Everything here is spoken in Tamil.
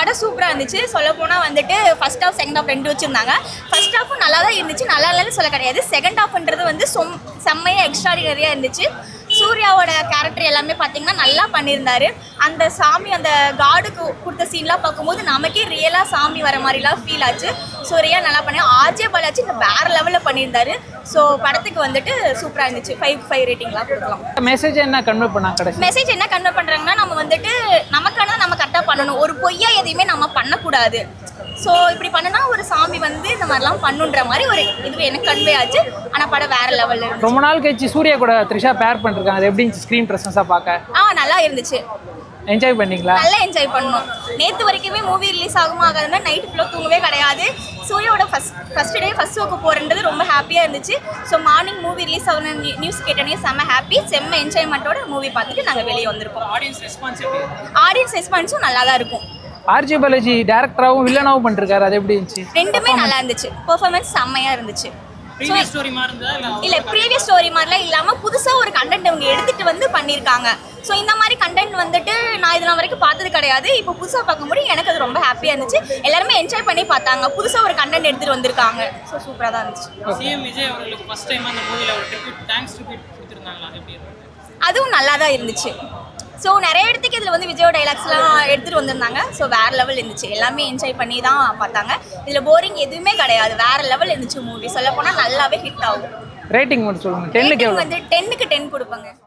படம் சூப்பராக இருந்துச்சு. சொல்லப்போனால் வந்துட்டு ஃபர்ஸ்ட் ஹாஃப் செகண்ட் ஹாஃப் ரெண்டு வச்சுருந்தாங்க. ஃபர்ஸ்ட் ஹாஃபும் நல்லா தான் இருந்துச்சு, நல்லா இல்லைன்னு சொல்ல கிடையாது. செகண்ட் ஹாஃப்ன்றது வந்து செம்மையாக எக்ஸ்ட்ராடினரியாக இருந்துச்சு. சூர்யாவோட கேரக்டர் எல்லாமே பார்த்தீங்கன்னா நல்லா பண்ணியிருந்தாரு. அந்த சாமி அந்த காடுக்கு கொடுத்த சீன்லாம் பார்க்கும்போது நமக்கே ரியலாக சாமி வர மாதிரிலாம் ஃபீல் ஆச்சு. ஸோ ரியலாக நல்லா பண்ணி ஆர்ஜே பாலாஜி இந்த வேறு லெவலில் பண்ணியிருந்தாரு. ஸோ படத்துக்கு வந்துட்டு சூப்பராக இருந்துச்சு. 5 ரேட்டிங்லாம் கொடுக்கலாம். மெசேஜ் என்ன கன்வே பண்ணாங்க கடைசி? மெசேஜ் என்ன கன்வே பண்ணுறாங்கன்னா, நம்ம வந்துட்டு நமக்கான நம்ம கரெக்டாக பண்ணணும். ஒரு பொய்யா எதையுமே நம்ம பண்ணக்கூடாது. ஸோ இப்படி பண்ணுனா ஒரு சாமி வந்து இந்த மாதிரிலாம் பண்ணுன்ற மாதிரி ஒரு இது எனக்கு கன்வே ஆச்சு. ஆனால் படம் வேற லெவலில் இருந்துச்சு. ரொம்ப நாள் கழிச்சு சூர்யா கூட த்ரிஷா பேர் பண்ணிருக்காங்க. அது எப்படி ஸ்க்ரீன் ப்ரெசன்ஸாக பார்க்க? நல்லா இருந்துச்சு. என்ஜாய் பண்ணீங்களா? நல்லா என்ஜாய் பண்ணோம். நேற்று வரைக்குமே மூவி ரிலீஸ் ஆகுமா ஆகாதுன்னா நைட்டு ஃபுல்லாக தூங்கவே கிடையாது. சூர்யாவோட ஃபர்ஸ்ட் டே ஃபர்ஸ்ட் ஷோக்கு போகிறது ரொம்ப ஹாப்பியாக இருந்துச்சு. ஸோ மார்னிங் மூவி ரிலீஸ் ஆகணும் நியூஸ் கேட்டோன்னே செம்ம ஹாப்பி, செம்ம என்ஜாய்மெண்ட்டோட மூவி பார்த்துட்டு நாங்கள் வெளியே வந்திருக்கோம். ஆடியன்ஸ் ரெஸ்பான்ஸும் நல்லா தான் இருக்கும். ஆர்ஜே பாலாஜி டேரக்டராகவும் வில்லனாகவும் பண்ணிருக்காரு. அது எப்படி இருந்துச்சு? ரெண்டுமே நல்லா இருந்துச்சு. பெர்ஃபார்மன்ஸ் செம்மையாக இருந்துச்சு. ப்ரீவியஸ் ஸ்டோரி மாதிரிலாம் இல்லாமல் புதுசாக ஒரு கண்டென்ட் அவங்க எடுத்துகிட்டு வந்து பண்ணியிருக்காங்க. ஸோ இந்த மாதிரி கண்டென்ட் வந்துட்டு நான் இதெல்லாம் வரைக்கும் பார்த்தது கிடையாது. இப்போ புதுசாக பார்க்கும்போது எனக்கு அது ரொம்ப ஹாப்பியாக இருந்துச்சு. எல்லாருமே என்ஜாய் பண்ணி பார்த்தாங்க. புதுசாக ஒரு கண்டென்ட் எடுத்துகிட்டு வந்திருக்காங்க. ஸோ சூப்பராக தான் இருந்துச்சு. சிஎம் விஜய் அவர்களுக்கு ஃபர்ஸ்ட் டைம் அந்த மூவியில் ஒரு தேங்க்ஸ் ட்ரிபியூட் கொடுத்துருந்தாங்களா? எப்படி இருந்துச்சு? அதுவும் நல்லா தான் இருந்துச்சு. ஸோ நிறைய இடத்துக்கு இதில் வந்து விஜயோட டைலாக்ஸ்லாம் எடுத்துகிட்டு வந்திருந்தாங்க. ஸோ வேறு லெவல் இருந்துச்சு. எல்லாமே என்ஜாய் பண்ணி தான் பார்த்தாங்க. இதில் போரிங் எதுவுமே கிடையாது. வேறு லெவல் இருந்துச்சு மூவி. சொல்லப்போனால் நல்லாவே ஹிட் ஆகும். ரேட்டிங் மட்டும் சொல்லுங்கள். 10க்கு வந்து 10க்கு 10 கொடுப்பாங்க.